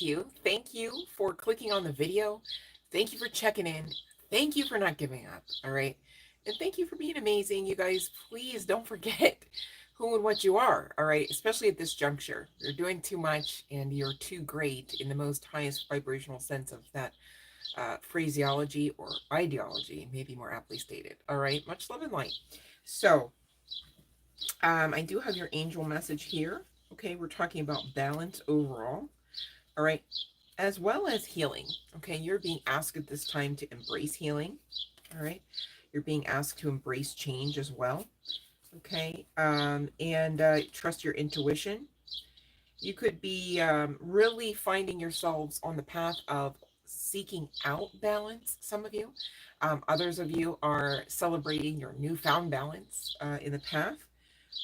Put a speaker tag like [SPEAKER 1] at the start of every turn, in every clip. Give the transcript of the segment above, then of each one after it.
[SPEAKER 1] you. Thank you for clicking on the video. Thank you for checking in. Thank you for not giving up. All right. And thank you for being amazing. You guys, please don't forget who and what you are. All right. Especially at this juncture. You're doing too much and you're too great in the most highest vibrational sense of that phraseology or ideology, maybe more aptly stated. All right. Much love and light. So, I do have your angel message here. Okay. We're talking about balance overall. All right, as well as healing. Okay, you're being asked at this time to embrace healing. All right, you're being asked to embrace change as well. Okay, and trust your intuition. You could be really finding yourselves on the path of seeking out balance, some of you. Others of you are celebrating your newfound balance in the path.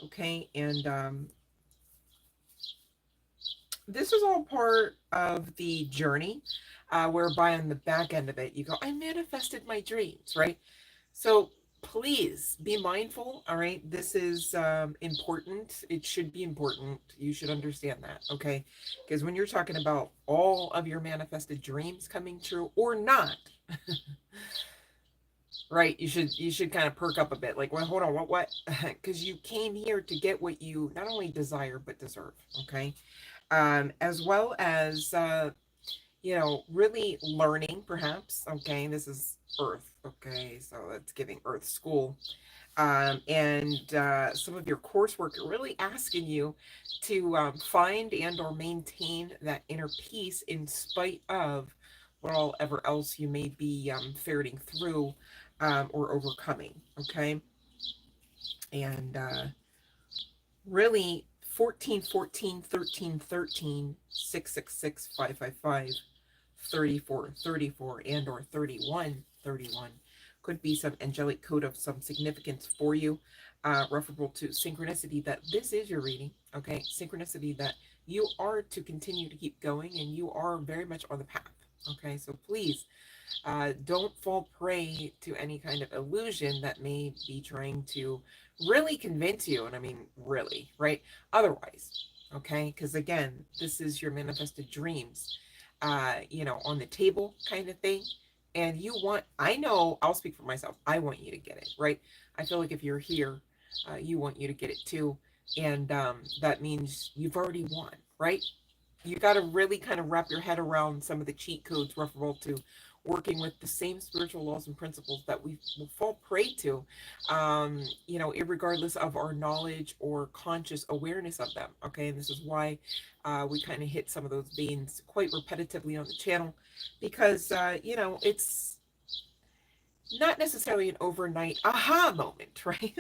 [SPEAKER 1] Okay, and this is all part of the journey, whereby on the back end of it, you go, I manifested my dreams, right? So please be mindful, all right? This is important. It should be important. You should understand that, okay? Because when you're talking about all of your manifested dreams coming true or not, right, you should kind of perk up a bit, like, well, hold on, what because you came here to get what you not only desire but deserve, okay? As well as really learning, perhaps. Okay, this is Earth. Okay, so that's giving Earth school. And some of your coursework are really asking you to find and or maintain that inner peace in spite of what all ever else you may be ferreting through or overcoming. Okay, and really 14 14 13 13 666 555 34 34 and or 31 31 could be some angelic code of some significance for you, referable to synchronicity that this is your reading. Okay, synchronicity that you are to continue to keep going and you are very much on the path. Okay, so please don't fall prey to any kind of illusion that may be trying to really convince you. And I mean, really, right? Otherwise, okay? Because again, this is your manifested dreams, on the table kind of thing. And I know, I'll speak for myself. I want you to get it, right? I feel like if you're here, you want you to get it too. And that means you've already won, right? You got to really kind of wrap your head around some of the cheat codes referable to working with the same spiritual laws and principles that we will fall prey to, regardless of our knowledge or conscious awareness of them. Okay, and this is why we kind of hit some of those veins quite repetitively on the channel, because it's not necessarily an overnight aha moment, right?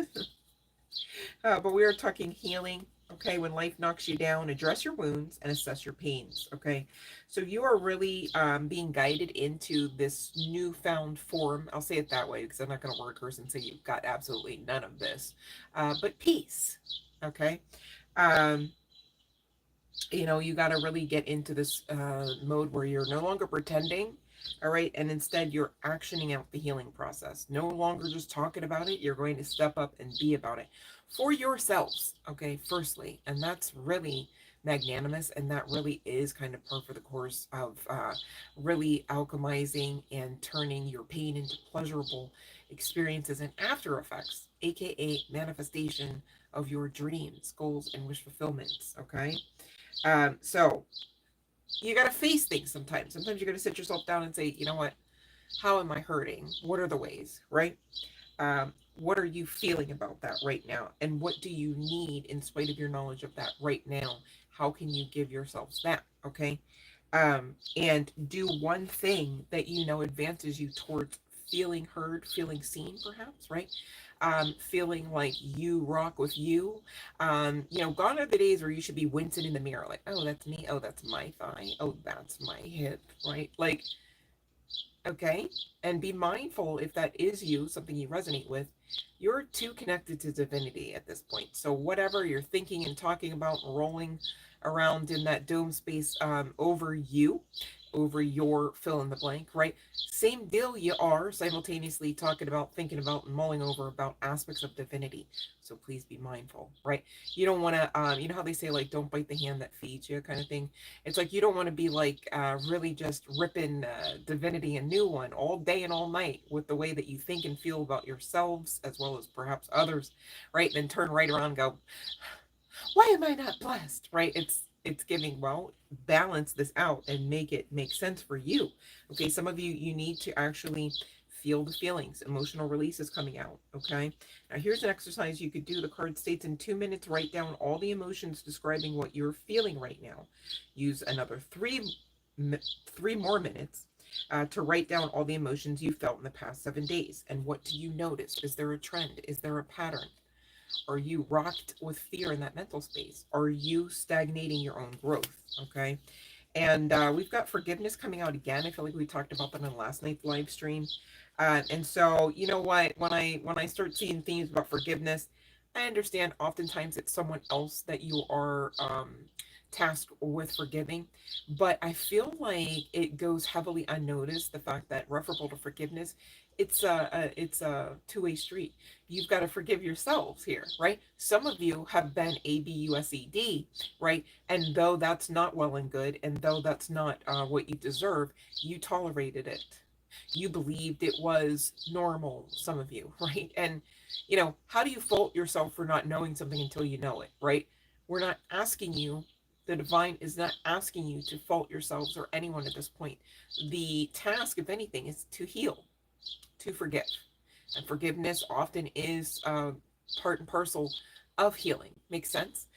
[SPEAKER 1] But we are talking healing. Okay, when life knocks you down, address your wounds and assess your pains. Okay, so you are really being guided into this newfound form. I'll say it that way because I'm not going to word curse and say you've got absolutely none of this, but peace. Okay, you got to really get into this mode where you're no longer pretending. All right, and instead you're actioning out the healing process. No longer just talking about it. You're going to step up and be about it for yourselves, okay, firstly. And that's really magnanimous, and that really is kind of par for the course of really alchemizing and turning your pain into pleasurable experiences and after effects, aka manifestation of your dreams, goals, and wish fulfillments. Okay, so you got to face things sometimes. Sometimes you got to sit yourself down and say, you know what, how am I hurting? What are the ways, right? What are you feeling about that right now? And what do you need in spite of your knowledge of that right now? How can you give yourselves that? Okay. And do one thing that advances you towards feeling heard, feeling seen, perhaps, right? Feeling like you rock with you. Gone are the days where you should be wincing in the mirror, like, oh, that's me. Oh, that's my thigh. Oh, that's my hip, right? Like, okay. And be mindful if that is you, something you resonate with. You're too connected to divinity at this point. So whatever you're thinking and talking about, rolling around in that dome space, over you, over your fill in the blank, right? Same deal, you are simultaneously talking about, thinking about, and mulling over about aspects of divinity. So please be mindful, right? You don't want to, you know how they say, like, don't bite the hand that feeds you, kind of thing. It's like you don't want to be like really just ripping divinity a new one all day and all night with the way that you think and feel about yourselves as well as perhaps others, right? And then turn right around and go, why am I not blessed? Right? It's giving, well, balance this out and make it make sense for you. Okay, some of you need to actually feel the feelings. Emotional release is coming out. Okay, now here's an exercise you could do. The card states in 2 minutes write down all the emotions describing what you're feeling right now. Use another three more minutes to write down all the emotions you felt in the past 7 days. And what do you notice? Is there a trend? Is there a pattern? Are you rocked with fear in that mental space? Are you stagnating your own growth? Okay. And we've got forgiveness coming out again. I feel like we talked about that on last night's live stream. And so, you know what? When I start seeing themes about forgiveness, I understand oftentimes it's someone else that you are tasked with forgiving, but I feel like it goes heavily unnoticed. The fact that referable to forgiveness, it's a two-way street. You've got to forgive yourselves here, right? Some of you have been ABUSED, right? And though that's not well and good, and though that's not what you deserve, you tolerated it. You believed it was normal, some of you, right? And, how do you fault yourself for not knowing something until you know it, right? We're not asking you, the divine is not asking you to fault yourselves or anyone at this point. The task, if anything, is to heal, to forgive. And forgiveness often is part and parcel of healing. Makes sense?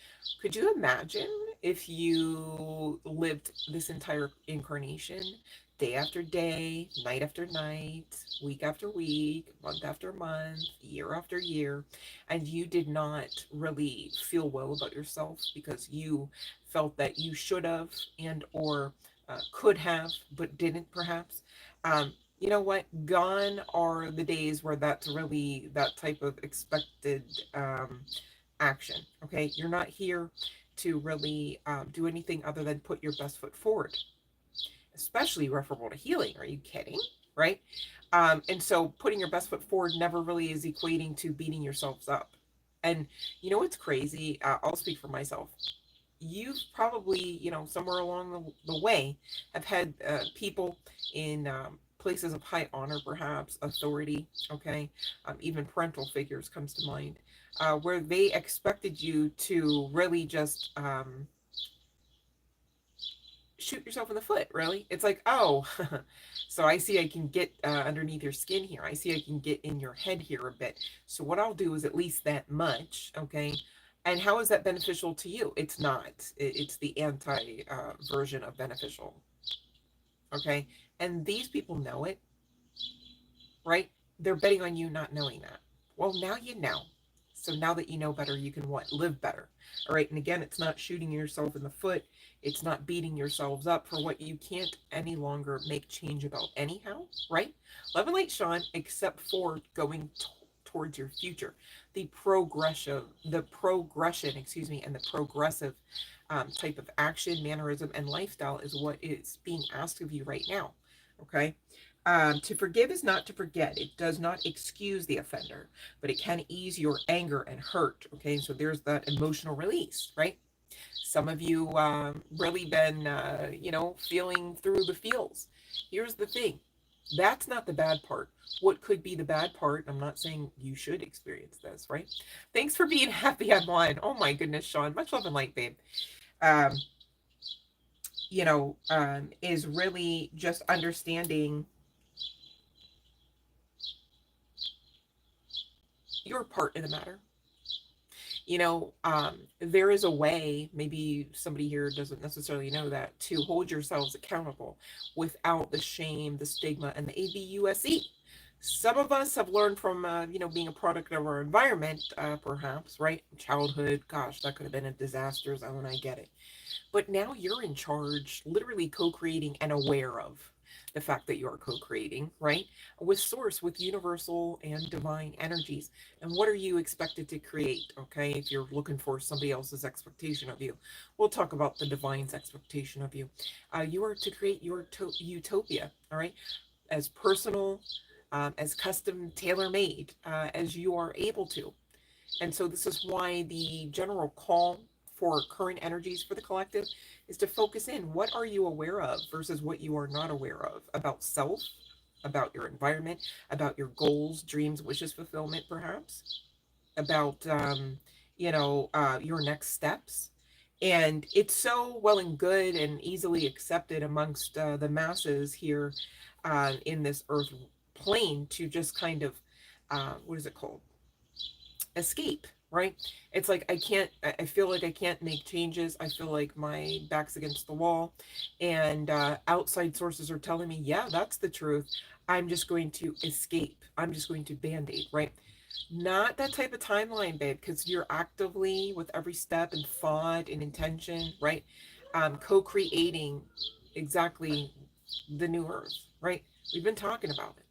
[SPEAKER 1] Could you imagine if you lived this entire incarnation, day after day, night after night, week after week, month after month, year after year, and you did not really feel well about yourself because you felt that you should have and or could have but didn't perhaps? You know what? Gone are the days where that's really that type of expected action. Okay, you're not here to really do anything other than put your best foot forward, especially referable to healing. Are you kidding? Right? And so putting your best foot forward never really is equating to beating yourselves up. And you know what's crazy? I'll speak for myself. You've probably, somewhere along the way have had people in places of high honor, perhaps authority, okay, even parental figures comes to mind, where they expected you to really just shoot yourself in the foot, really. It's like, oh, so I see I can get underneath your skin here. I see I can get in your head here a bit. So what I'll do is at least that much, okay? And how is that beneficial to you? It's not. It's the anti version of beneficial, okay? And these people know it, right? They're betting on you not knowing that. Well, now you know. So now that you know better, you can what? Live better. All right. And again, it's not shooting yourself in the foot. It's not beating yourselves up for what you can't any longer make change about anyhow, right? Love and light, Sean, except for going towards your future. The progression, excuse me, and the progressive type of action, mannerism, and lifestyle is what is being asked of you right now. Okay. To forgive is not to forget. It does not excuse the offender, but it can ease your anger and hurt. Okay, so there's that emotional release, right? Some of you really been, feeling through the feels. Here's the thing. That's not the bad part. What could be the bad part? I'm not saying you should experience this, right? Thanks for being happy I'm on. Oh my goodness, Sean. Much love and light, babe. Um, is really just understanding your part in the matter. There is a way, maybe somebody here doesn't necessarily know that, to hold yourselves accountable without the shame, the stigma, and the ABUSE. Some of us have learned from, being a product of our environment, perhaps, right? Childhood, gosh, that could have been a disaster zone, I get it. But now you're in charge, literally co-creating and aware of. the fact that you are co-creating, right? With source, with universal and divine energies. And what are you expected to create? Okay, if you're looking for somebody else's expectation of you, we'll talk about the divine's expectation of you. You are to create your utopia, all right, as personal, as custom, tailor-made as you are able to. And so this is why the general call for current energies for the collective is to focus in. What are you aware of versus what you are not aware of about self, about your environment, about your goals, dreams, wishes, fulfillment, perhaps, about, your next steps. And it's so well and good and easily accepted amongst the masses here in this earth plane to just kind of, what is it called? Escape, right? It's like I feel like I can't make changes. I feel like my back's against the wall, and outside sources are telling me, yeah, that's the truth. I'm just going to escape. I'm just going to band-aid, right? Not that type of timeline, babe, because you're actively, with every step and thought and intention, right? Co-creating exactly the new earth, right? We've been talking about it.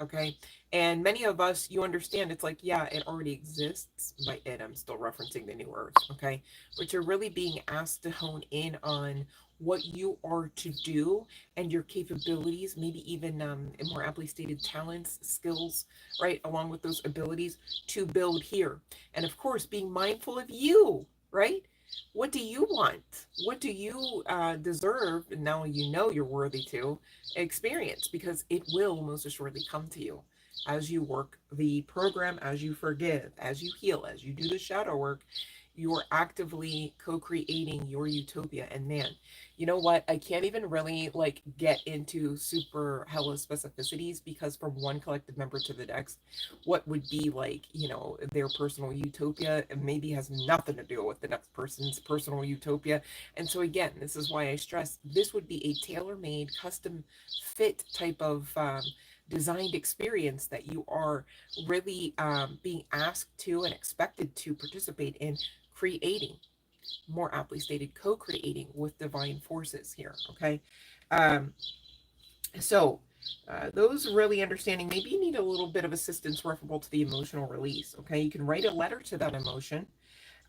[SPEAKER 1] Okay. And many of us, you understand, it's like, yeah, it already exists. By it, I'm still referencing the new earth. Okay. But you're really being asked to hone in on what you are to do and your capabilities, maybe even in more aptly stated talents, skills, right? Along with those abilities to build here. And of course, being mindful of you, right? What do you want? What do you deserve? And now you know you're worthy to experience, because it will most assuredly come to you as you work the program, as you forgive, as you heal, as you do the shadow work. You're actively co-creating your utopia. And man, you know what, I can't even really like get into super hella specificities, because from one collective member to the next, what would be like, their personal utopia, and maybe has nothing to do with the next person's personal utopia. And so again, this is why I stress this would be a tailor-made, custom fit type of designed experience that you are really being asked to and expected to participate in creating, more aptly stated, co-creating with divine forces here. Okay. um, so those really understanding, maybe you need a little bit of assistance referable to the emotional release. Okay, you can write a letter to that emotion.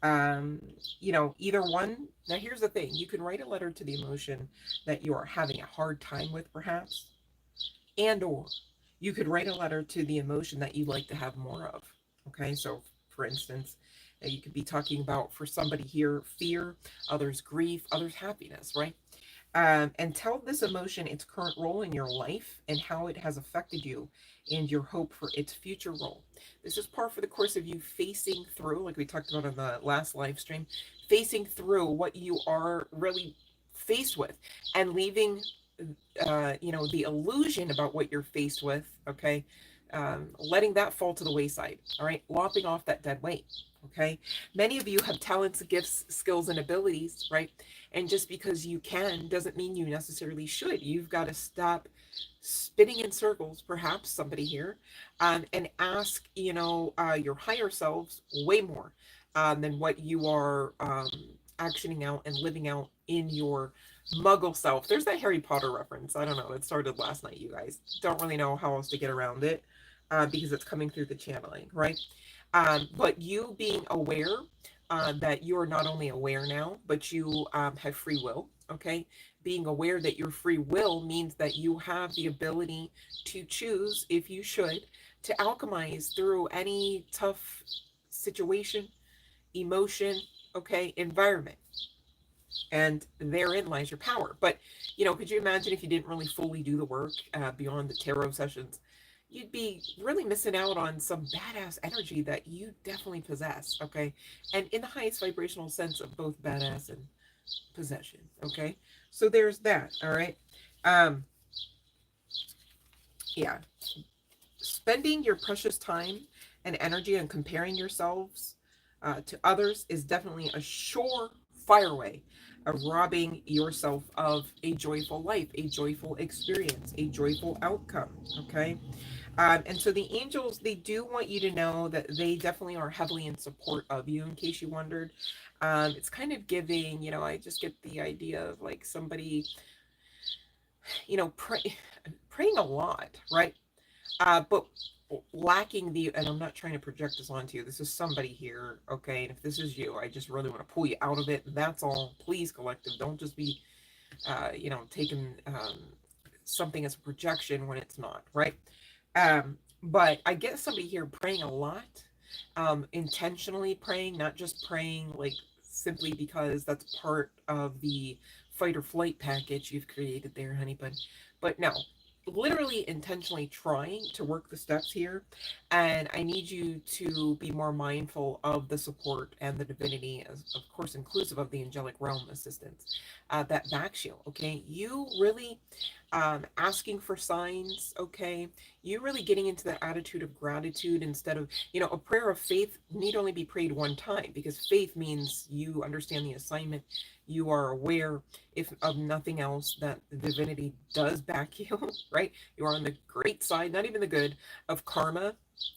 [SPEAKER 1] um Either one. Now here's the thing, you can write a letter to the emotion that you are having a hard time with, perhaps, and or you could write a letter to the emotion that you'd like to have more of. Okay, so for instance, you could be talking about, for somebody here, fear, others grief, others happiness, right? And tell this emotion its current role in your life and how it has affected you, and your hope for its future role. This is par for the course of you facing through, like we talked about in the last live stream, facing through what you are really faced with, and leaving the illusion about what you're faced with. Okay. Letting that fall to the wayside. All right, lopping off that dead weight. Okay, many of you have talents, gifts, skills, and abilities, right? And just because you can doesn't mean you necessarily should. You've got to stop spinning in circles, perhaps somebody here, and ask, your higher selves way more than what you are actioning out and living out in your muggle self. There's that Harry Potter reference. I don't know. It started last night, you guys. Don't really know how else to get around it because it's coming through the channeling, right? But you being aware that you are not only aware now, but you have free will. Okay. Being aware that your free will means that you have the ability to choose, if you should, to alchemize through any tough situation, emotion, okay, environment. And therein lies your power. But, could you imagine if you didn't really fully do the work beyond the tarot sessions? You'd be really missing out on some badass energy that you definitely possess, okay? And in the highest vibrational sense of both badass and possession, okay? So there's that, all right? Um, yeah. Spending your precious time and energy on comparing yourselves to others is definitely a surefire way of robbing yourself of a joyful life, a joyful experience, a joyful outcome. Okay. And so the angels, they do want you to know that they definitely are heavily in support of you, in case you wondered. It's kind of giving, I just get the idea of like somebody, you know, praying a lot, right? But lacking the, and I'm not trying to project this onto you. This is somebody here, okay? And if this is you, I just really want to pull you out of it. That's all. Please, collective, don't just be, you know, taking something as a projection when it's not, right? But I get somebody here praying a lot, intentionally praying, not just praying like simply because that's part of the fight or flight package you've created there, honey. But no, literally intentionally trying to work the steps here. And I need you to be more mindful of the support and the divinity, as of course inclusive of the angelic realm assistance that backs you. Okay, you really asking for signs. Okay, you really getting into the attitude of gratitude instead of, you know, a prayer of faith need only be prayed one time, because faith means you understand the assignment, you are aware, if of nothing else, that the divinity does back you, right? You are on the great side, not even the good, of karma.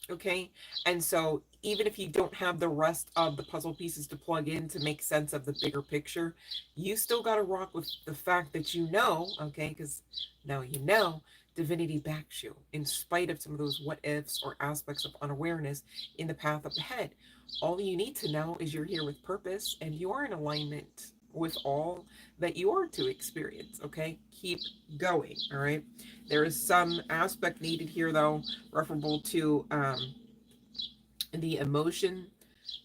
[SPEAKER 1] Okay, and so even if you don't have the rest of the puzzle pieces to plug in to make sense of the bigger picture, you still got to rock with the fact that you know, okay, because now you know divinity backs you in spite of some of those what ifs or aspects of unawareness in the path up ahead. All you need to know is you're here with purpose and you are in alignment with all that you are to experience. Okay, keep going. All right, there is some aspect needed here though, referable to the emotion,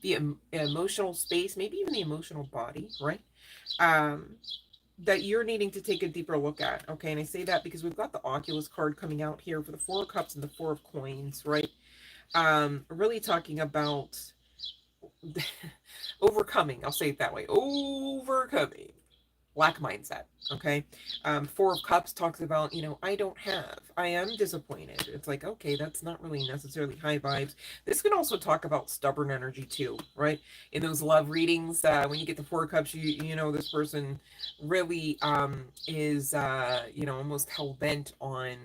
[SPEAKER 1] the emotional space, maybe even the emotional body, right? um that you're needing to take a deeper look at. Okay, and I say that because we've got the Oculus card coming out here for the Four of Cups and the Four of Coins, right? Really talking about overcoming, I'll say it that way, overcoming lack mindset. Okay, Four of Cups talks about, you know, I don't have, I am disappointed. It's like, okay, that's not really necessarily high vibes. This can also talk about stubborn energy too, right? In those love readings, when you get the Four of Cups, you know this person really is you know, almost hell-bent on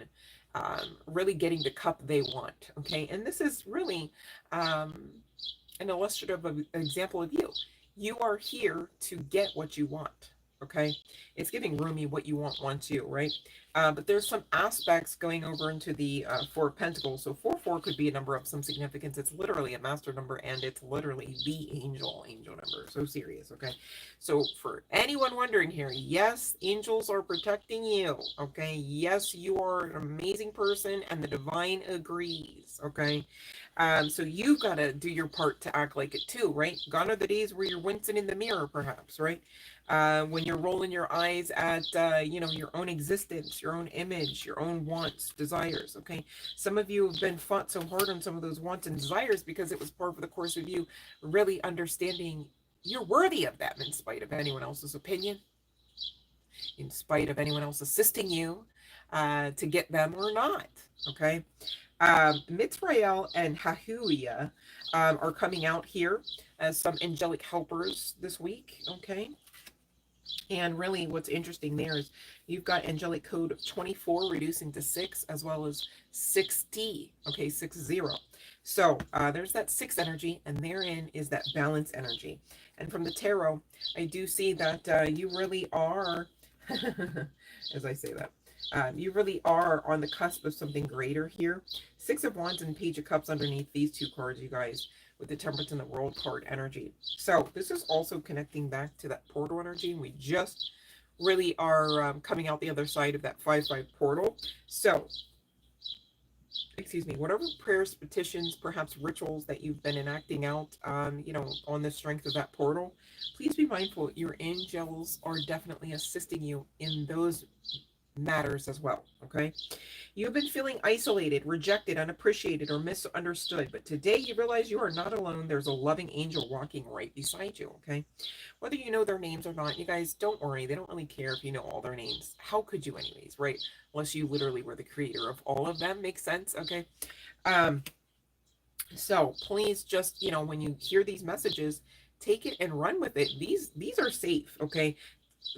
[SPEAKER 1] really getting the cup they want. Okay, and this is really an illustrative example of you. You are here to get what you want. Okay, it's giving Rumi what you want you, right? But there's some aspects going over into the Four of Pentacles. So 4-4 could be a number of some significance. It's literally a master number, and it's literally the angel number. So serious, okay? So for anyone wondering here, yes, angels are protecting you, okay? Yes, you are an amazing person, and the divine agrees, okay? So you've got to do your part to act like it too, right? Gone are the days where you're wincing in the mirror, perhaps, right? When you're rolling your eyes at, you know, your own existence, your own image, your own wants, desires, okay? Some of you have been fought so hard on some of those wants and desires because it was part of the course of you really understanding you're worthy of them in spite of anyone else's opinion, in spite of anyone else assisting you to get them or not, okay? Mitzrael and Hahuia are coming out here as some angelic helpers this week, okay? And really what's interesting there is you've got angelic code of 24 reducing to 6, as well as 60, okay, 60. So there's that 6 energy, and therein is that balance energy. And from the tarot, I do see that you really are, as I say that, you really are on the cusp of something greater here. 6 of Wands and Page of Cups underneath these two cards, you guys, with the Temperance and the World card energy. So this is also connecting back to that portal energy. And we just really are coming out the other side of that 5-5 portal. So, excuse me, whatever prayers, petitions, perhaps rituals that you've been enacting out, you know, on the strength of that portal, please be mindful your angels are definitely assisting you in those matters as well, okay? You've been feeling isolated, rejected, unappreciated, or misunderstood, but today you realize you are not alone. There's a loving angel walking right beside you, okay? Whether you know their names or not, you guys, don't worry. They don't really care if you know all their names. How could you anyways, right? Unless you literally were the creator of all of them. Makes sense, okay? So please just, you know, when you hear these messages, take it and run with it. These are safe, okay?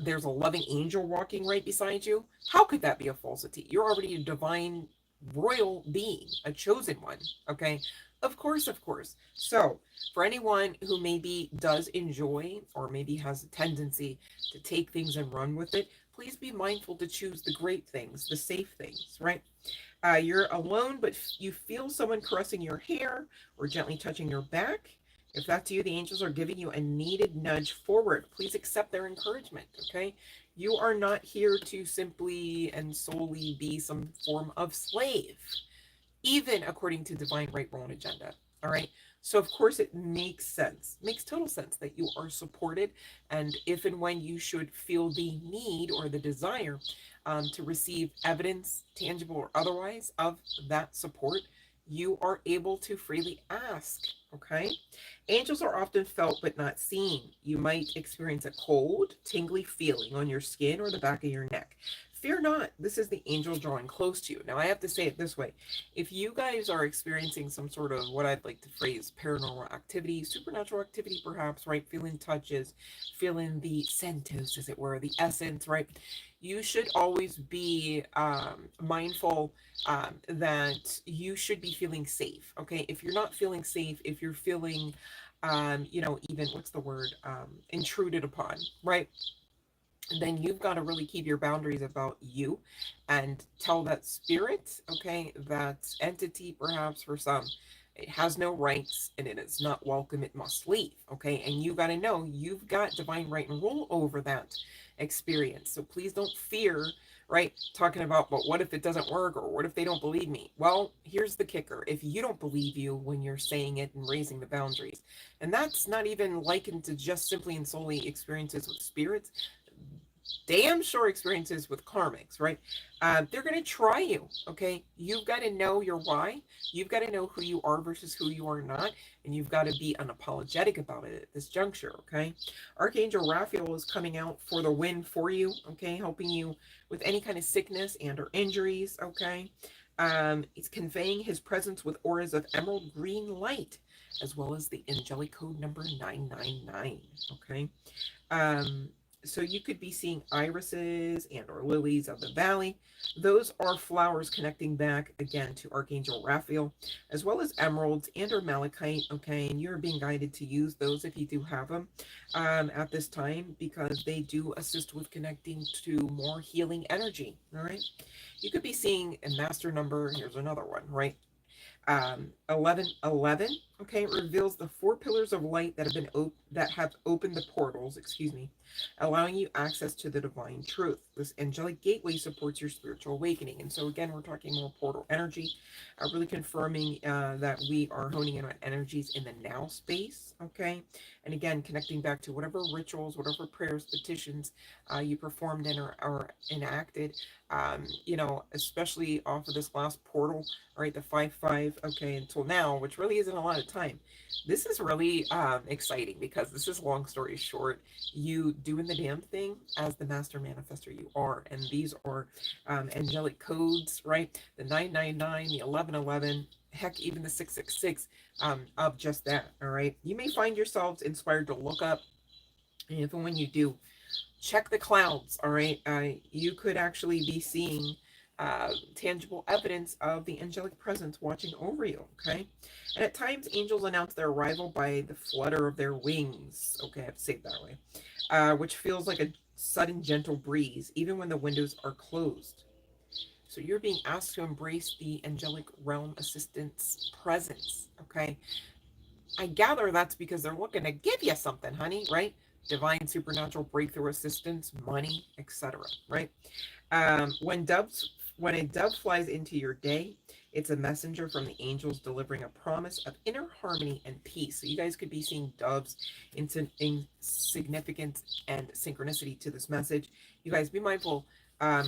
[SPEAKER 1] There's a loving angel walking right beside you. How could that be a falsity? You're already a divine royal being, a chosen one, okay? Of course, of course. So for anyone who maybe does enjoy or maybe has a tendency to take things and run with it, please be mindful to choose the great things, the safe things, right? You're alone, but you feel someone caressing your hair or gently touching your back. If that's you, the angels are giving you a needed nudge forward. Please accept their encouragement, okay? You are not here to simply and solely be some form of slave, even according to divine right, role, and agenda. All right. So of course it makes total sense that you are supported, and if and when you should feel the need or the desire to receive evidence, tangible or otherwise, of that support, you are able to freely ask. Okay. Angels are often felt but not seen. You might experience a cold, tingly feeling on your skin or the back of your neck. Fear not, this is the angel drawing close to you. Now, I have to say it this way. If you guys are experiencing some sort of, what I'd like to phrase, paranormal activity, supernatural activity perhaps, right? Feeling touches, feeling the centos, as it were, the essence, right? You should always be mindful that you should be feeling safe, okay? If you're not feeling safe, if you're feeling, even, what's the word, intruded upon, right? Then you've got to really keep your boundaries about you and tell that spirit, okay, that entity, perhaps for some, it has no rights and it is not welcome, it must leave, okay? And you got to know you've got divine right and rule over that experience. So please don't fear, right, talking about, but what if it doesn't work, or what if they don't believe me? Well, here's the kicker. If you don't believe you when you're saying it and raising the boundaries, and that's not even likened to just simply and solely experiences with spirits, damn sure experiences with karmics, right? They're going to try you, okay? You've got to know your why. You've got to know who you are versus who you are not. And you've got to be unapologetic about it at this juncture, okay? Archangel Raphael is coming out for the win for you, okay? Helping you with any kind of sickness and or injuries, okay? He's conveying his presence with auras of emerald green light, as well as the angelic code number 999, okay? So you could be seeing irises and or lilies of the valley. Those are flowers connecting back again to Archangel Raphael, as well as emeralds and or malachite, okay? And you're being guided to use those if you do have them at this time, because they do assist with connecting to more healing energy, all right? You could be seeing a master number, here's another one, right? 1111, okay, reveals the four pillars of light that have opened the portals, excuse me, allowing you access to the divine truth. This angelic gateway supports your spiritual awakening. And so again, we're talking more portal energy, really confirming that we are honing in on energies in the now space, okay? And again, connecting back to whatever rituals, whatever prayers, petitions you performed in or enacted, especially off of this last portal, right, the 5-5, okay, until now, which really isn't a lot of time. This is really exciting, because this is, long story short, you doing the damn thing as the master manifester you are. And these are angelic codes, right? The 999, the 1111, heck, even the 666 of just that, all right? You may find yourselves inspired to look up, and even when you do, check the clouds, all right? You could actually be seeing tangible evidence of the angelic presence watching over you, okay? And at times, angels announce their arrival by the flutter of their wings, okay, I have to say it that way, which feels like a sudden gentle breeze, even when the windows are closed. So you're being asked to embrace the angelic realm assistant's presence, okay? I gather that's because they're looking to give you something, honey, right? Divine supernatural breakthrough assistance, money, etc., right? When a dove flies into your day, it's a messenger from the angels delivering a promise of inner harmony and peace. So you guys could be seeing doves in significance and synchronicity to this message. You guys be mindful.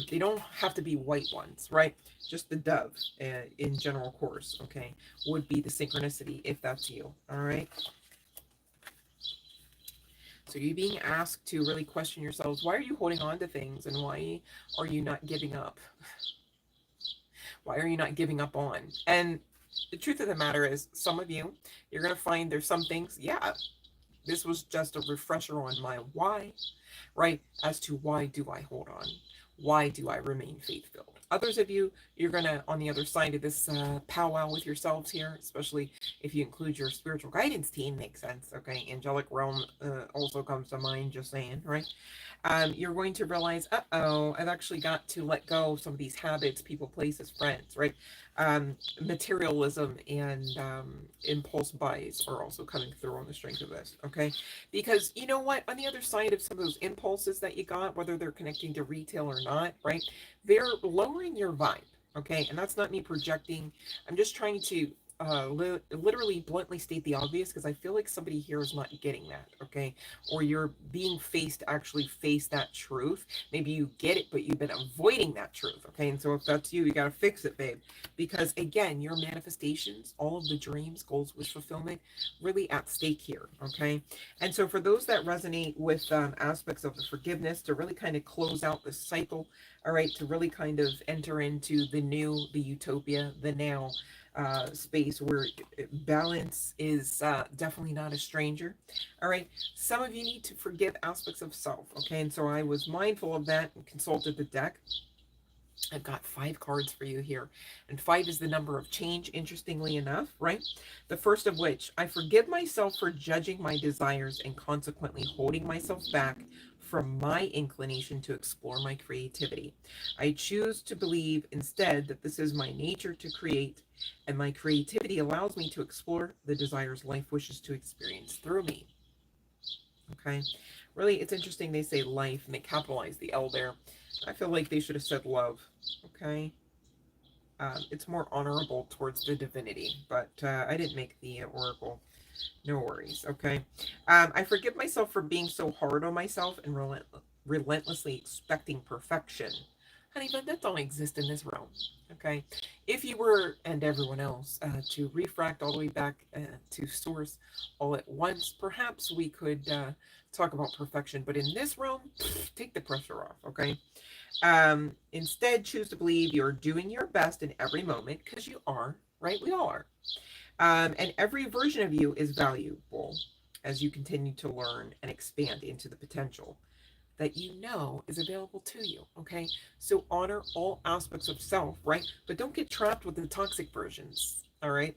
[SPEAKER 1] They don't have to be white ones, right? Just the dove in general course, okay, would be the synchronicity if that's you, all right? So you're being asked to really question yourselves. Why are you holding on to things, and why are you not giving up? Why are you not giving up on? And the truth of the matter is, some of you, you're going to find there's some things, yeah, this was just a refresher on my why, right? As to why do I hold on? Why do I remain faith-filled? Others of you, you're gonna, on the other side of this powwow with yourselves here, especially if you include your spiritual guidance team, makes sense, okay? Angelic realm also comes to mind, just saying, right? You're going to realize, uh-oh, I've actually got to let go of some of these habits, people, places, friends, right? Materialism and impulse buys are also coming through on the strength of this, okay? Because you know what? On the other side of some of those impulses that you got, whether they're connecting to retail or not, right? They're lowering your vibe, okay? And that's not me projecting. I'm just trying to literally bluntly state the obvious because I feel like somebody here is not getting that, okay? Or you're being faced to actually face that truth. Maybe you get it, but you've been avoiding that truth, okay? And so if that's you, you got to fix it, babe. Because again, your manifestations, all of the dreams, goals, wish fulfillment, really at stake here, okay? And so for those that resonate with aspects of the forgiveness to really kind of close out this cycle, all right, to really kind of enter into the new, the utopia, the now, space where balance is definitely not a stranger. All right. Some of you need to forgive aspects of self. Okay. And so I was mindful of that and consulted the deck. I've got 5 cards for you here. And 5 is the number of change, interestingly enough, right? The first of which, I forgive myself for judging my desires and consequently holding myself back from my inclination to explore my creativity. I choose to believe instead that this is my nature to create, and my creativity allows me to explore the desires life wishes to experience through me. Okay. Really, it's interesting they say life and they capitalize the L there. I feel like they should have said love. Okay. It's more honorable towards the divinity, but I didn't make the oracle. No worries. Okay. I forgive myself for being so hard on myself and relentlessly expecting perfection. Honey, but that don't exist in this realm. Okay. If you were, and everyone else, to refract all the way back to source all at once, perhaps we could talk about perfection. But in this realm, take the pressure off. Okay. Instead, choose to believe you're doing your best in every moment because you are, right? We all are. And every version of you is valuable as you continue to learn and expand into the potential that you know is available to you. Okay. So honor all aspects of self, right? But don't get trapped with the toxic versions. All right.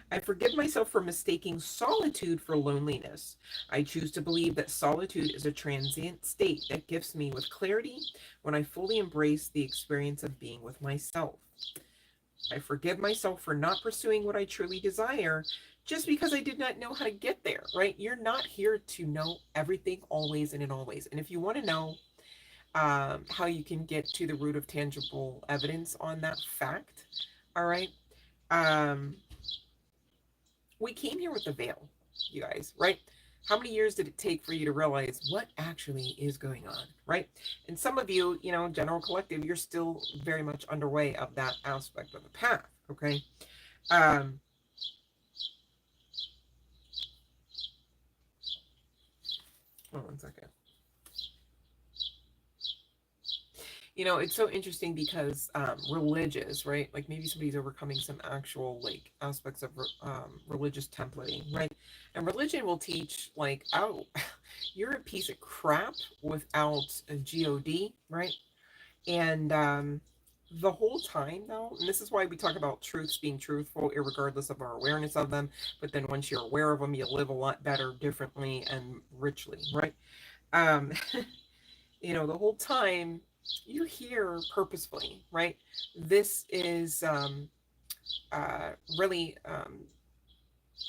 [SPEAKER 1] I forgive myself for mistaking solitude for loneliness. I choose to believe that solitude is a transient state that gifts me with clarity when I fully embrace the experience of being with myself. I forgive myself for not pursuing what I truly desire just because I did not know how to get there, right? You're not here to know everything always and in all ways. And if you want to know how you can get to the root of tangible evidence on that fact, all right, um, we came here with the veil, you guys, right? How many years did it take for you to realize what actually is going on, right? And some of you, you know, general collective, you're still very much underway of that aspect of the path, okay? Um, hold on one second. You know, it's so interesting because religious, right? Like maybe somebody's overcoming some actual like aspects of religious templating, right? And religion will teach like, oh, you're a piece of crap without a God, right? And the whole time though, and this is why we talk about truths being truthful, regardless of our awareness of them. But then once you're aware of them, you live a lot better, differently, and richly, right? Um, you know, the whole time you're here purposefully, right? This is really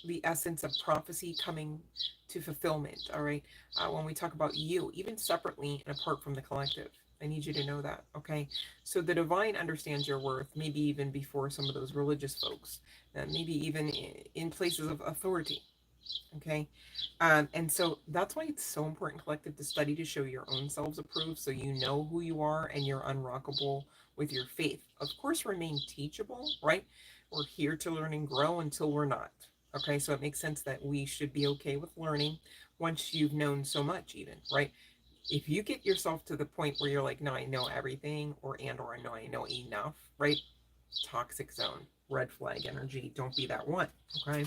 [SPEAKER 1] the essence of prophecy coming to fulfillment, all right? When we talk about you, even separately and apart from the collective, I need you to know that, okay? So the divine understands your worth, maybe even before some of those religious folks, maybe even in places of authority, okay? And so that's why it's so important, collective, to study to show your own selves approved so you know who you are and you're unrockable with your faith. Of course, remain teachable, right? We're here to learn and grow until we're not. Okay, so it makes sense that we should be okay with learning once you've known so much, even, right? If you get yourself to the point where you're like, no, I know everything, or I know enough, right? Toxic zone, red flag energy. Don't be that one. Okay.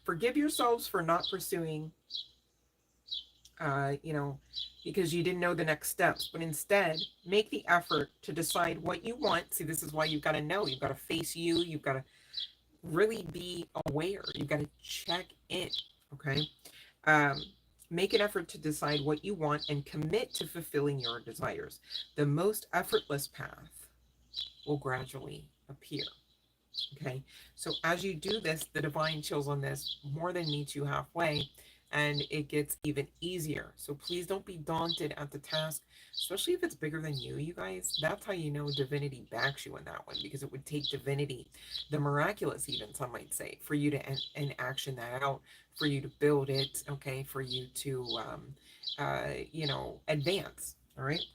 [SPEAKER 1] Forgive yourselves for not pursuing you know, because you didn't know the next steps. But instead, make the effort to decide what you want. See, this is why you've got to know. You've got to face you. You've got to really be aware. You've got to check in. Okay. Um, make an effort to decide what you want and commit to fulfilling your desires. The most effortless path will gradually appear. Okay, so as you do this, the divine chills on this more than meets you halfway, and it gets even easier. So please don't be daunted at the task, especially if it's bigger than you guys. That's how you know divinity backs you in that one, because it would take divinity, the miraculous, even some might say, for you to action that out, for you to build it, okay, for you to, you know, advance. All right.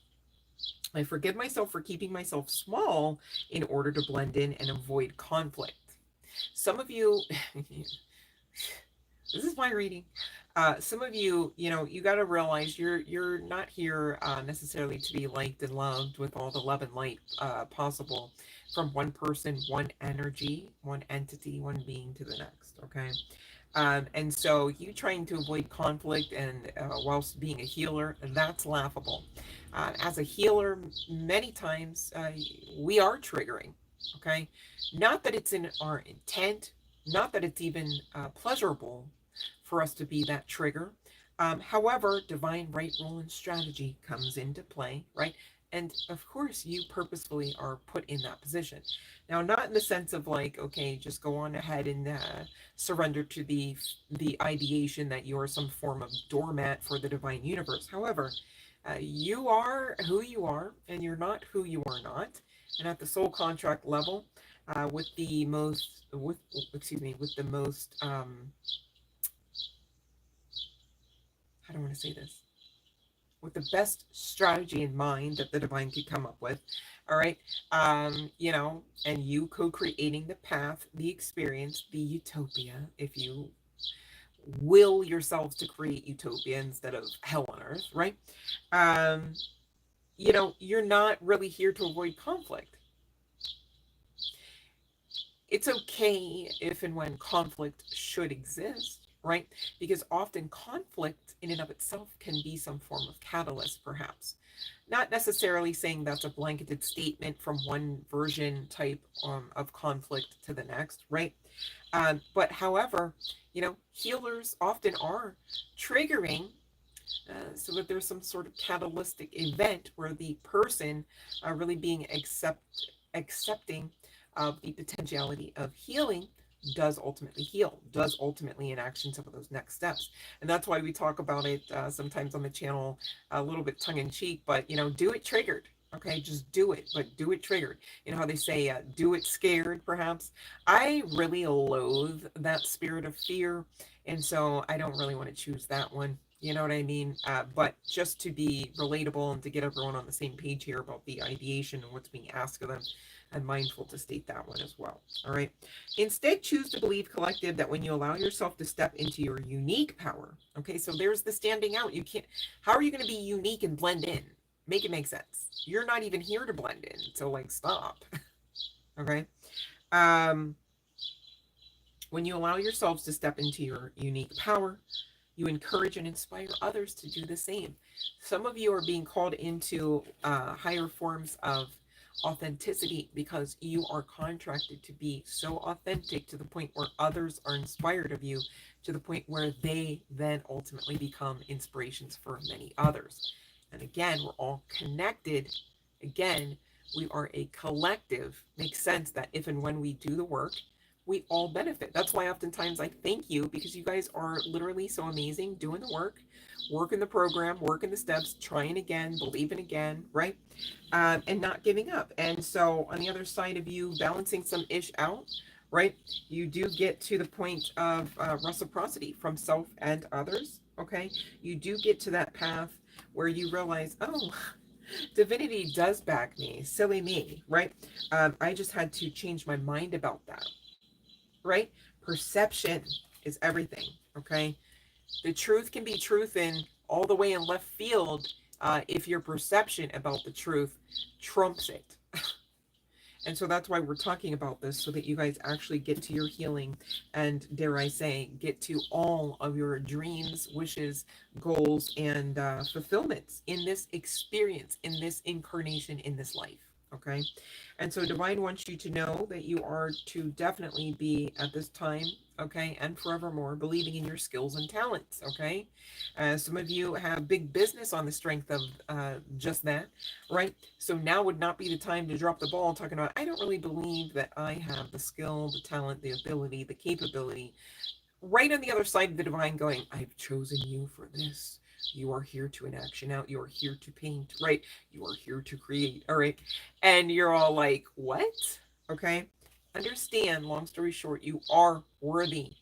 [SPEAKER 1] I forgive myself for keeping myself small in order to blend in and avoid conflict. Some of you, this is my reading. Some of you, you know, you got to realize you're not here necessarily to be liked and loved with all the love and light possible from one person, one energy, one entity, one being to the next. Okay. And so you trying to avoid conflict and whilst being a healer, that's laughable. As a healer, many times we are triggering, okay? Not that it's in our intent, not that it's even pleasurable for us to be that trigger. However, divine right, rule, and strategy comes into play, right? And of course, you purposefully are put in that position. Now, not in the sense of like, okay, just go on ahead and surrender to the ideation that you are some form of doormat for the divine universe. However, you are who you are, and you're not who you are not. And at the soul contract level, with the most, with excuse me, with the most, how do I want to say this? With the best strategy in mind that the divine could come up with. All right. You know, and you co-creating the path, the experience, the utopia, if you will yourselves to create utopia instead of hell on earth, right? Um, you know, you're not really here to avoid conflict. It's okay if and when conflict should exist, right? Because often conflict in and of itself can be some form of catalyst, perhaps. Not necessarily saying that's a blanketed statement from one version type of conflict to the next, right? But however, you know, healers often are triggering so that there's some sort of catalytic event where the person really being accepting of the potentiality of healing does ultimately heal, does ultimately in action some of those next steps. And that's why we talk about it sometimes on the channel a little bit tongue in cheek, but you know, do it triggered. Okay, just do it, but do it triggered. You know how they say, do it scared, perhaps. I really loathe that spirit of fear. And so I don't really want to choose that one. You know what I mean? But just to be relatable and to get everyone on the same page here about the ideation and what's being asked of them, I'm mindful to state that one as well. All right. Instead, choose to believe, collective, that when you allow yourself to step into your unique power, okay, so there's the standing out. You can't, how are you going to be unique and blend in? Make it make sense. You're not even here to blend in. So, like, stop. Okay. Um, when you allow yourselves to step into your unique power, you encourage and inspire others to do the same. Some of you are being called into higher forms of authenticity because you are contracted to be so authentic to the point where others are inspired of you, to the point where they then ultimately become inspirations for many others. And again, we're all connected. Again, we are a collective. Makes sense that if and when we do the work, we all benefit. That's why oftentimes I thank you, because you guys are literally so amazing doing the work, working the program, working the steps, trying again, believing again, right? And not giving up. And so on the other side of you balancing some ish out, right, you do get to the point of reciprocity from self and others. Okay, you do get to that path where you realize, oh, divinity does back me. Silly me, right? I just had to change my mind about that, right? Perception is everything, okay? The truth can be truth in all the way in left field if your perception about the truth trumps it. And so that's why we're talking about this, so that you guys actually get to your healing and, dare I say, get to all of your dreams, wishes, goals, and fulfillments in this experience, in this incarnation, in this life. Okay. And so Divine wants you to know that you are to definitely be at this time, okay, and forevermore, believing in your skills and talents, okay? Some of you have big business on the strength of just that, right? So now would not be the time to drop the ball talking about, I don't really believe that I have the skill, the talent, the ability, the capability. Right on the other side of the divine going, I've chosen you for this. You are here to enaction out. You are here to paint, right? You are here to create, all right? And you're all like, what? Okay. Understand, long story short, you are worthy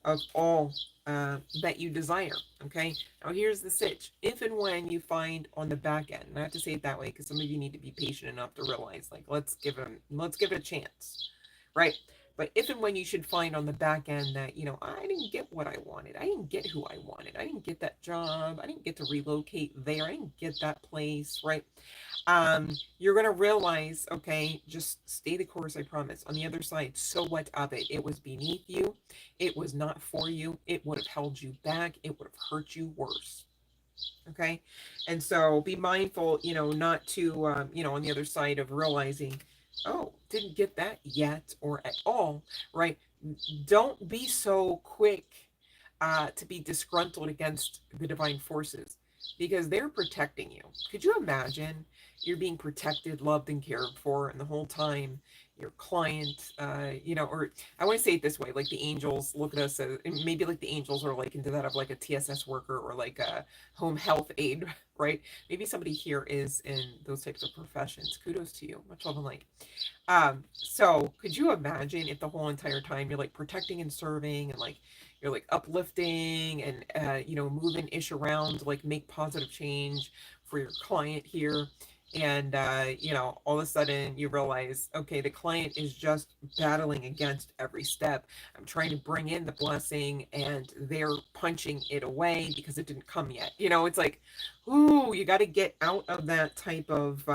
[SPEAKER 1] of all that you desire. Okay. Now here's the sitch. If and when you find on the back end, and I have to say it that way because some of you need to be patient enough to realize, like, let's give it a chance, right? But if and when you should find on the back end that, I didn't get what I wanted. I didn't get who I wanted. I didn't get that job. I didn't get to relocate there. I didn't get that place, right? You're going to realize, okay, just stay the course, I promise. On the other side, so what of it? It was beneath you. It was not for you. It would have held you back. It would have hurt you worse. Okay. And so be mindful, not to, on the other side of realizing, oh, didn't get that yet or at all, right? Don't be so quick to be disgruntled against the divine forces, because they're protecting you. Could you imagine you're being protected, loved, and cared for, and the whole time your client, or I want to say it this way, like the angels look at us as, maybe like the angels are like into that of like a TSS worker or like a home health aide, right? Maybe somebody here is in those types of professions. Kudos to you. Much love and light. So could you imagine if the whole entire time you're like protecting and serving and like you're like uplifting and moving ish around to like make positive change for your client here, and all of a sudden you realize, okay, the client is just battling against every step. I'm trying to bring in the blessing and they're punching it away because it didn't come yet. It's like, ooh, you got to get out of that type of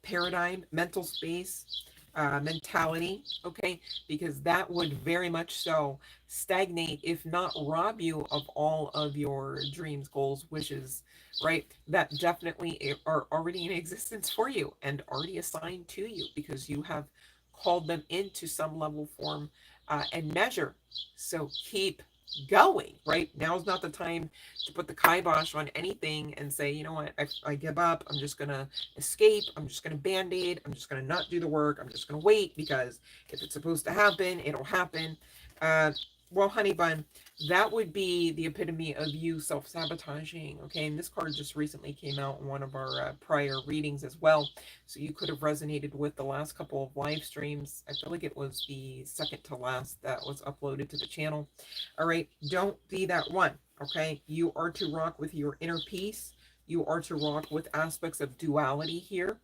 [SPEAKER 1] paradigm, mental space, mentality, okay? Because that would very much so stagnate, if not rob you of all of your dreams, goals, wishes, right? That definitely are already in existence for you and already assigned to you because you have called them into some level, form, and measure. So keep going, right? Now's not the time to put the kibosh on anything and say, you know what, I give up. I'm just going to escape. I'm just going to band-aid. I'm just going to not do the work. I'm just going to wait because if it's supposed to happen, it'll happen. Uh, well, honey bun, that would be the epitome of you self-sabotaging. Okay. And this card just recently came out in one of our prior readings as well. So you could have resonated with the last couple of live streams. I feel like it was the second to last that was uploaded to the channel. All right. Don't be that one. Okay. You are to rock with your inner peace. You are to rock with aspects of duality here.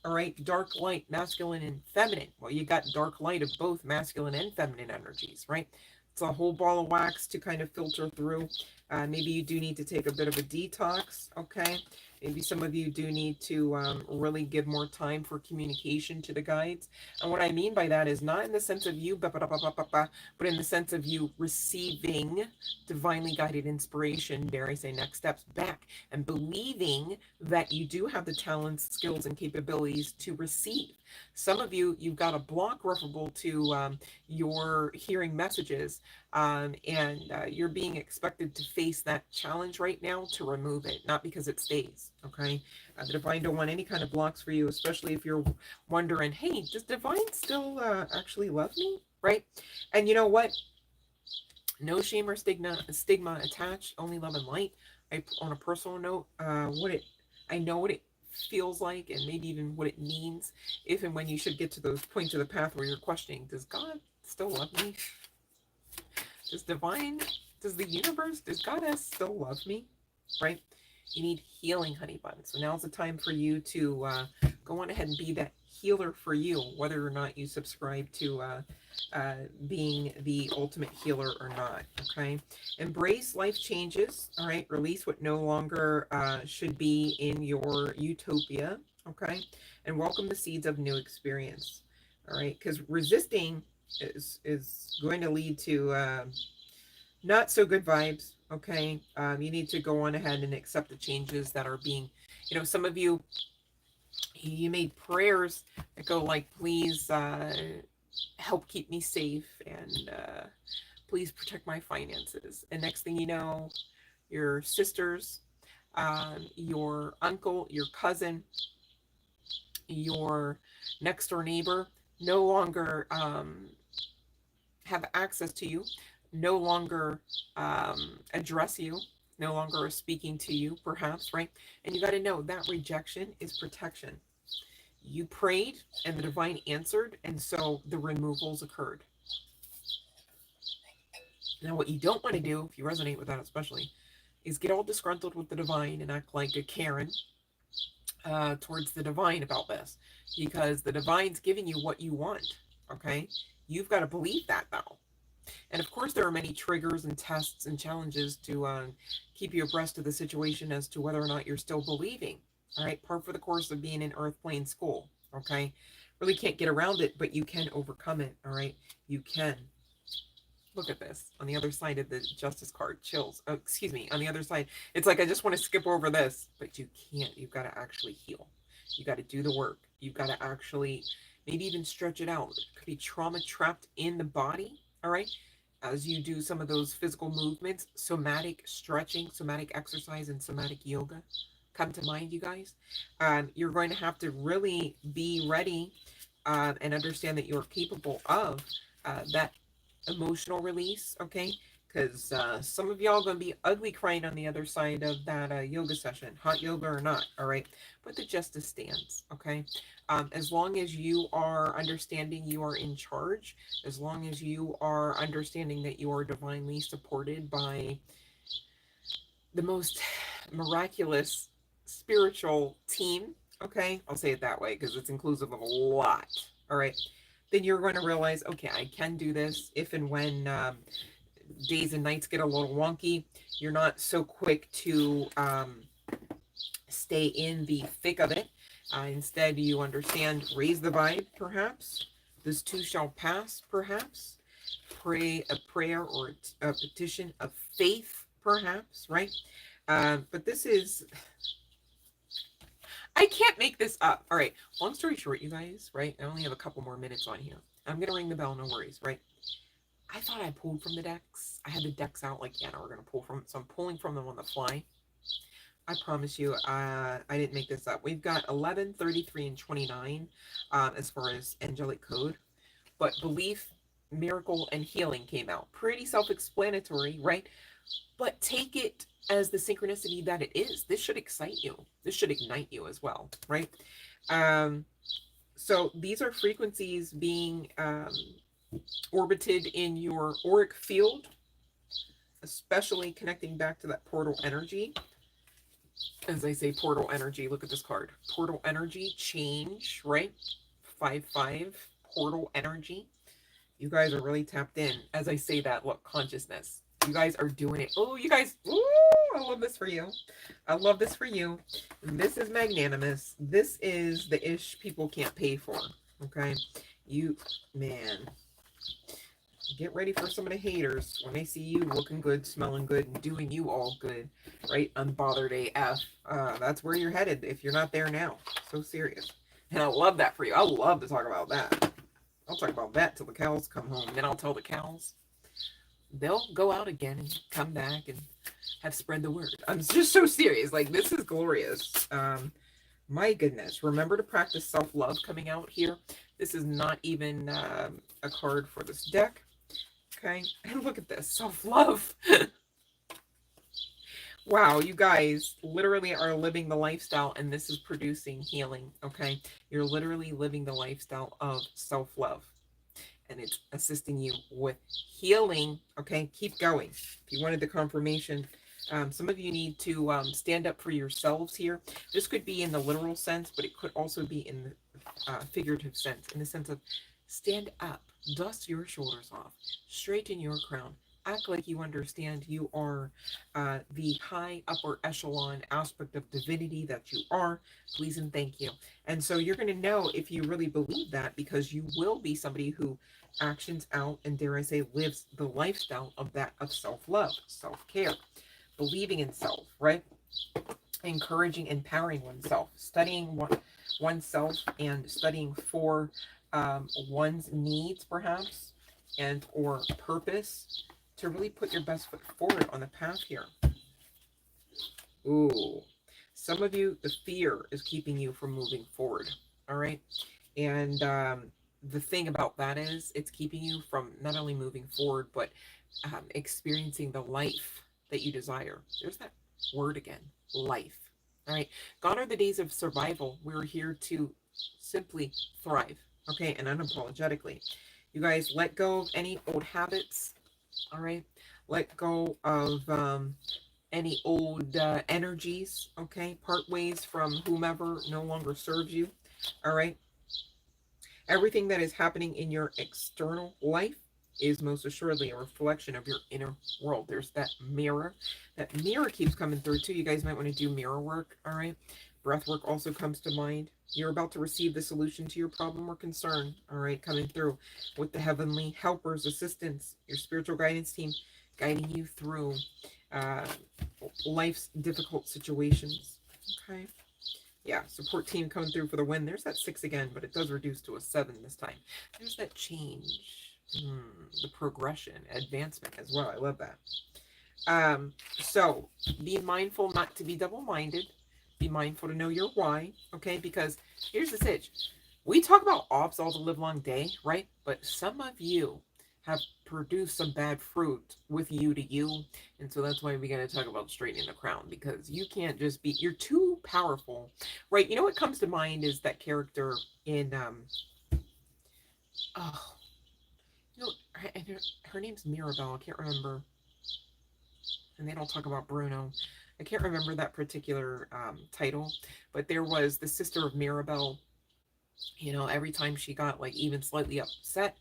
[SPEAKER 1] All right. Dark light, masculine and feminine. Well, you got dark light of both masculine and feminine energies, right? It's a whole ball of wax to kind of filter through. Maybe you do need to take a bit of a detox, okay? Maybe some of you do need to really give more time for communication to the guides. And what I mean by that is not in the sense of you, but in the sense of you receiving divinely guided inspiration, dare I say, next steps back, and believing that you do have the talents, skills, and capabilities to receive. Some of you, you've got a block referable to your hearing messages, and you're being expected to face that challenge right now to remove it, not because it stays, okay? The divine don't want any kind of blocks for you, especially if you're wondering, hey, does divine still actually love me, right? And you know what? No shame or stigma attached, only love and light. On a personal note, I know what it feels like and maybe even what it means if and when you should get to those points of the path where you're questioning, does God still love me? Does divine, does the universe, does goddess still love me? Right? You need healing, honey bun. So now's the time for you to go on ahead and be that healer for you, whether or not you subscribe to being the ultimate healer or not. Okay. Embrace life changes. All right. Release what no longer should be in your utopia. Okay. And welcome the seeds of new experience. All right, because resisting is going to lead to not so good vibes. Okay, you need to go on ahead and accept the changes that are being, some of you, you made prayers that go like, please help keep me safe, and please protect my finances. And next thing you know, your sisters, your uncle, your cousin, your next door neighbor no longer have access to you, no longer address you, no longer are speaking to you, perhaps, right? And you got to know that rejection is protection. You prayed and the divine answered, and so the removals occurred. Now, what you don't want to do, if you resonate with that especially, is get all disgruntled with the divine and act like a Karen towards the divine about this, because the divine's giving you what you want. Okay, you've got to believe that though. And of course, there are many triggers and tests and challenges to keep you abreast of the situation as to whether or not you're still believing. All right, par for the course of being in Earth Plane School. Okay, really can't get around it, but you can overcome it. All right, you can. Look at this on the other side of the Justice card. Chills. Oh, excuse me. On the other side, it's like I just want to skip over this, but you can't. You've got to actually heal. You got to do the work. You've got to actually maybe even stretch it out. It could be trauma trapped in the body. All right. As you do some of those physical movements, somatic stretching, somatic exercise, and somatic yoga come to mind, you guys. You're going to have to really be ready and understand that you're capable of that emotional release, okay? Because some of y'all gonna be ugly crying on the other side of that yoga session, hot yoga or not, all right? But the justice stands, okay? As long as you are understanding you are in charge, as long as you are understanding that you are divinely supported by the most miraculous spiritual team, okay? I'll say it that way because it's inclusive of a lot, all right? Then you're going to realize, okay, I can do this if and when days and nights get a little wonky. You're not so quick to stay in the thick of it. Instead, you understand, raise the vibe, perhaps. This too shall pass, perhaps. Pray a prayer or a petition of faith, perhaps, right? But this is, I can't make this up. All right, long story short, you guys, right? I only have a couple more minutes on here. I'm going to ring the bell, no worries, right? I thought I pulled from the decks. I had the decks out like, yeah, no, we're going to pull from it. So I'm pulling from them on the fly. I promise you, I didn't make this up. We've got 11, 33, and 29 as far as angelic code. But belief, miracle, and healing came out. Pretty self-explanatory, right? But take it as the synchronicity that it is. This should excite you. This should ignite you as well, right? So these are frequencies being orbited in your auric field, especially connecting back to that portal energy. As I say, portal energy, look at this card. Portal energy, change, right? 5-5, portal energy. You guys are really tapped in. As I say that, look, consciousness. You guys are doing it. Oh, you guys, ooh, I love this for you. I love this for you. This is magnanimous. This is the ish people can't pay for, okay? You, man, get ready for some of the haters when they see you looking good, smelling good, and doing you all good, right? Unbothered AF. That's where you're headed if you're not there now. So serious. And I love that for you. I love to talk about that. I'll talk about that till the cows come home. Then I'll tell the cows. They'll go out again and come back and have spread the word. I'm just so serious. Like, this is glorious. My goodness. Remember to practice self-love coming out here. This is not even a card for this deck. Okay. And look at this. Self-love. Wow, you guys literally are living the lifestyle, and this is producing healing, okay? You're literally living the lifestyle of self-love, and it's assisting you with healing, okay? Keep going. If you wanted the confirmation, some of you need to stand up for yourselves here. This could be in the literal sense, but it could also be in the figurative sense, in the sense of stand up, dust your shoulders off, straighten your crown, act like you understand you are the high upper echelon aspect of divinity that you are. Please and thank you. And so you're going to know if you really believe that, because you will be somebody who actions out and, dare I say, lives the lifestyle of that, of self-love, self-care, believing in self, right? Encouraging, empowering oneself, studying oneself, and studying for one's needs, perhaps, and or purpose, to really put your best foot forward on the path here. Ooh, some of you, the fear is keeping you from moving forward. All right. And the thing about that is, it's keeping you from not only moving forward, but experiencing the life that you desire. There's that word again, life. All right. Gone are the days of survival. We're here to simply thrive. Okay. And unapologetically. You guys, let go of any old habits. All right. Let go of any old energies. Okay. Part ways from whomever no longer serves you. All right. Everything that is happening in your external life is most assuredly a reflection of your inner world. There's that mirror. That mirror keeps coming through too. You guys might want to do mirror work. All right. Breath work also comes to mind. You're about to receive the solution to your problem or concern. All right. Coming through with the heavenly helpers, assistants, your spiritual guidance team guiding you through uh, life's difficult situations. Okay. Yeah, support team coming through for the win. There's that 6 again, but it does reduce to a 7 this time. There's that change. The progression, advancement as well. I love that. So be mindful not to be double-minded. Be mindful to know your why, okay? Because here's the sitch. We talk about ops all the live long day, right? But some of you have produced some bad fruit with you to you. And so that's why we got to talk about straightening the crown, because you can't just be, you're too powerful, right? You know what comes to mind is that character in, oh, you know, her name's Mirabelle. I can't remember. And they don't talk about Bruno. I can't remember that particular title, but there was the sister of Mirabelle. You know, every time she got like even slightly upset,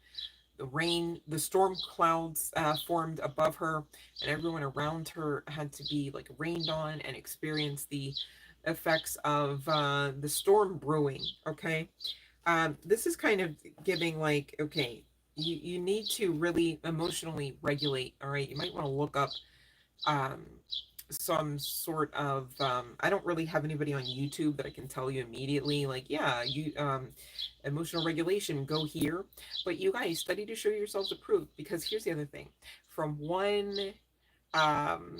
[SPEAKER 1] the storm clouds formed above her, and everyone around her had to be like rained on and experience the effects of the storm brewing. Okay. This is kind of giving like, okay, you need to really emotionally regulate. All right. You might want to look up um, some sort of I don't really have anybody on YouTube that I can tell you immediately like, yeah, you emotional regulation, go here. But you guys study to show yourselves approved, because here's the other thing. From one um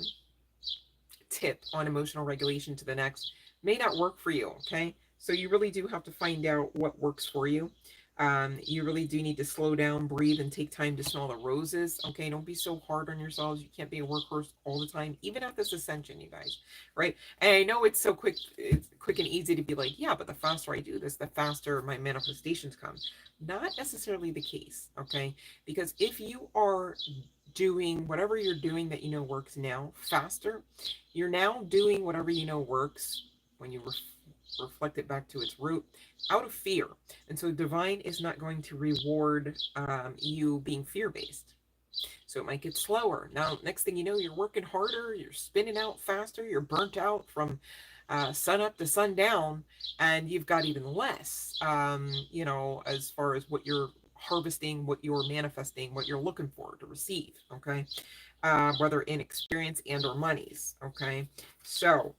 [SPEAKER 1] tip on emotional regulation to the next may not work for you. Okay, so you really do have to find out what works for you. You really do need to slow down, breathe, and take time to smell the roses. Okay, don't be so hard on yourselves. You can't be a workhorse all the time, even at this ascension, you guys. Right? And I know it's so quick, it's quick and easy to be like, yeah, but the faster I do this, the faster my manifestations come. Not necessarily the case. Okay, because if you are doing whatever you're doing that you know works now faster, you're now doing whatever you know works when you reflect it back to its root out of fear. And so divine is not going to reward you being fear-based. So it might get slower. Now, next thing you know, you're working harder, you're spinning out faster, you're burnt out from sun up to sundown, and you've got even less, you know, as far as what you're harvesting, what you're manifesting, what you're looking for to receive, okay? Whether in experience and or monies, okay? So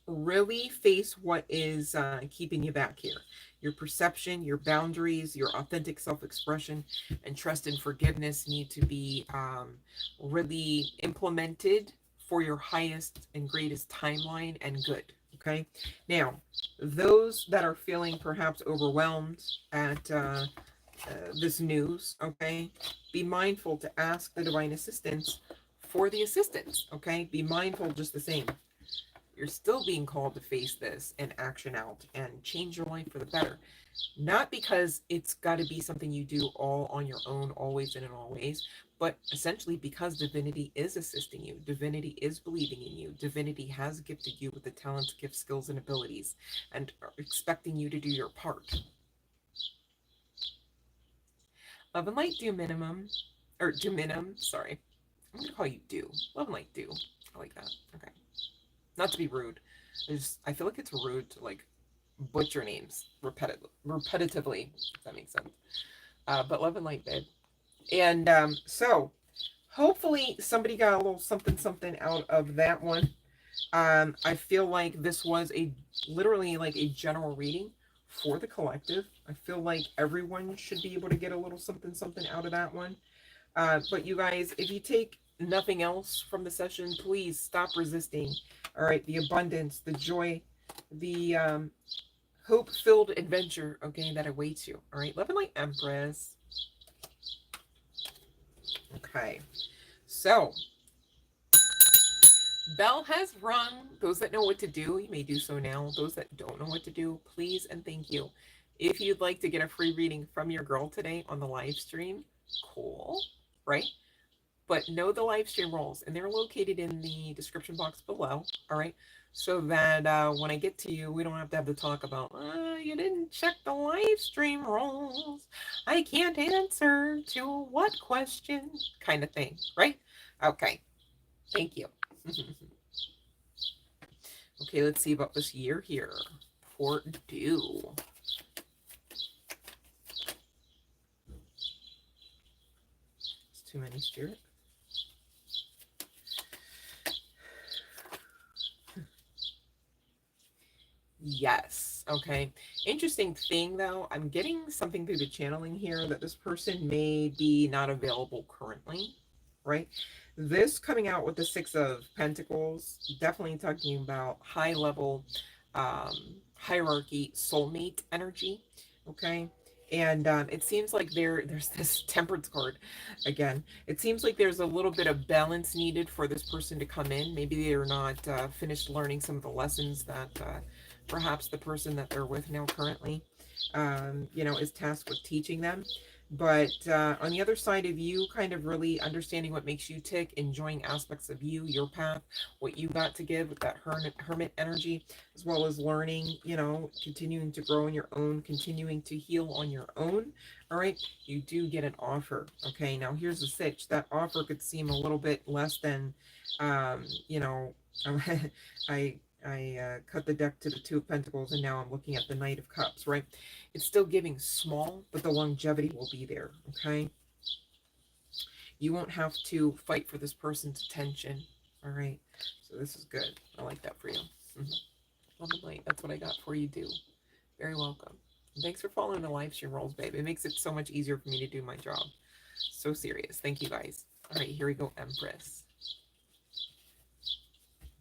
[SPEAKER 1] really face what is keeping you back here. Your perception, your boundaries, your authentic self-expression, and trust and forgiveness need to be really implemented for your highest and greatest timeline and good. Okay. Now, those that are feeling perhaps overwhelmed at this news, okay, be mindful to ask the divine assistance for the assistance. Okay. Be mindful just the same. You're still being called to face this and action out and change your life for the better. Not because it's got to be something you do all on your own, always and in all ways, but essentially because divinity is assisting you. Divinity is believing in you. Divinity has gifted you with the talents, gifts, skills, and abilities, and are expecting you to do your part. Love and light, do minimum. Or do minimum, sorry. I'm going to call you do. Love and light, do. I like that. Okay. Not to be rude. I feel like it's rude to like butcher names repetitively, if that makes sense. But love and light did. And so hopefully somebody got a little something out of that one. I feel like this was literally like a general reading for the collective. I feel like everyone should be able to get a little something out of that one. But you guys, if you take nothing else from the session, please stop resisting. All right, the abundance, the joy, the hope-filled adventure, okay, that awaits you. All right, love and light, Empress. Okay, so bell has rung. Those that know what to do, you may do so now. Those that don't know what to do, please and thank you. If you'd like to get a free reading from your girl today on the live stream, cool, right? But know the live stream roles, and they're located in the description box below, all right? So that when I get to you, we don't have to have to talk about, you didn't check the live stream roles. I can't answer to what question, kind of thing, right? Okay, thank you. Okay, let's see about this year here. Port due. It's too many, Spirit. Yes. Okay. Interesting thing though, I'm getting something through the channeling here that this person may be not available currently, right? This coming out with the Six of Pentacles, definitely talking about high level hierarchy, soulmate energy. Okay. And it seems like there's this Temperance card again. It seems like there's a little bit of balance needed for this person to come in. Maybe they're not finished learning some of the lessons that perhaps the person that they're with now currently, is tasked with teaching them. But on the other side of you, kind of really understanding what makes you tick, enjoying aspects of you, your path, what you got to give with that hermit energy, as well as learning, continuing to grow on your own, continuing to heal on your own. All right, you do get an offer. Okay, now here's the sitch. That offer could seem a little bit less than, I cut the deck to the Two of Pentacles, and now I'm looking at the Knight of Cups, right? It's still giving small, but the longevity will be there, okay? You won't have to fight for this person's attention, all right? So this is good. I like that for you. Love and light. That's what I got for you, do. Very welcome. And thanks for following the live stream rolls, babe. It makes it so much easier for me to do my job. So serious. Thank you, guys. All right, here we go, Empress.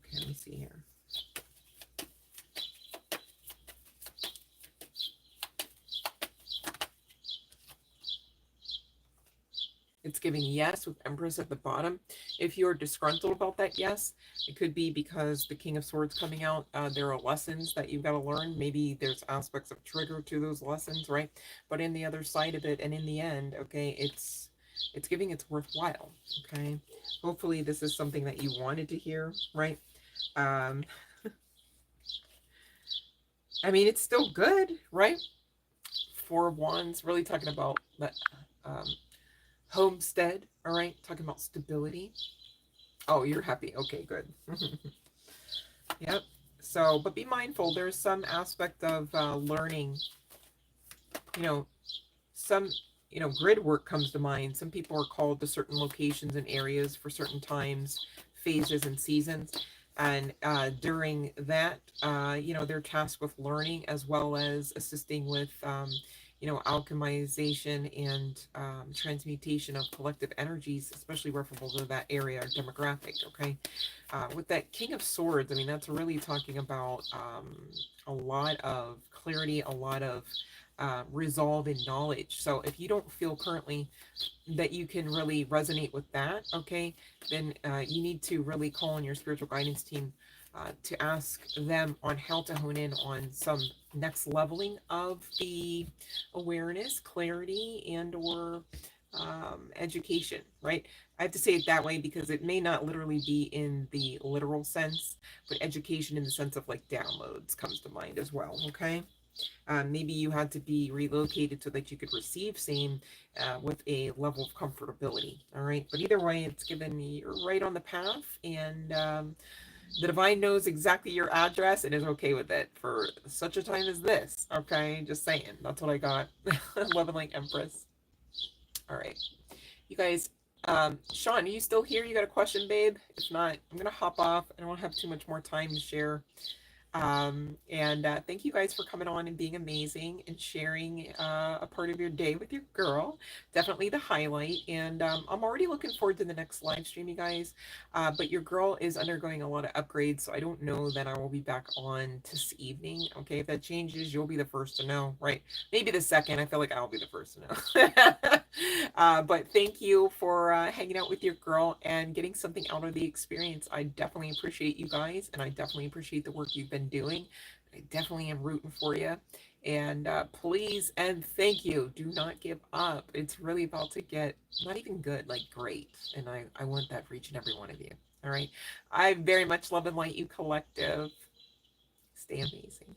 [SPEAKER 1] Okay, let me see here. It's giving yes with Empress at the bottom. If you're disgruntled about that yes, it could be because the King of Swords coming out. There are lessons that you've got to learn. Maybe there's aspects of trigger to those lessons, right? But in the other side of it, and in the end, okay, it's giving it's worthwhile, okay? Hopefully this is something that you wanted to hear, right? I mean, it's still good, right? Four of Wands, really talking about that homestead, all right? Talking about stability. Oh, you're happy. Okay, good. Yep. So, but be mindful. There's some aspect of learning, some, grid work comes to mind. Some people are called to certain locations and areas for certain times, phases, and seasons. And during that, they're tasked with learning as well as assisting with alchemization and transmutation of collective energies, especially referable to that area or demographic, okay? With that King of Swords, I mean, that's really talking about a lot of clarity, a lot of resolve and knowledge. So if you don't feel currently that you can really resonate with that, okay, then you need to really call on your spiritual guidance team to ask them on how to hone in on some next leveling of the awareness, clarity, and or education, right? I have to say it that way because it may not literally be in the literal sense, but education in the sense of like downloads comes to mind as well, okay? Maybe you had to be relocated so that you could receive same with a level of comfortability. All right. But either way, it's given me you're right on the path, and the divine knows exactly your address and is okay with it for such a time as this. Okay. Just saying. That's what I got. Love and light, Empress. All right. You guys, Sean, are you still here? You got a question, babe? If not, I'm going to hop off. I don't want to have too much more time to share. Thank you guys for coming on and being amazing and sharing a part of your day with your girl. Definitely the highlight. And I'm already looking forward to the next live stream, you guys. But your girl is undergoing a lot of upgrades, so I don't know that I will be back on this evening. Okay, if that changes, you'll be the first to know, right? Maybe the second. I feel like I'll be the first to know. But thank you for hanging out with your girl and getting something out of the experience. I definitely appreciate you guys, and I definitely appreciate the work you've been doing. I definitely am rooting for you. And please and thank you. Do not give up. It's really about to get not even good, like great. And I want that for each and every one of you. All right. I very much love and light you, collective. Stay amazing.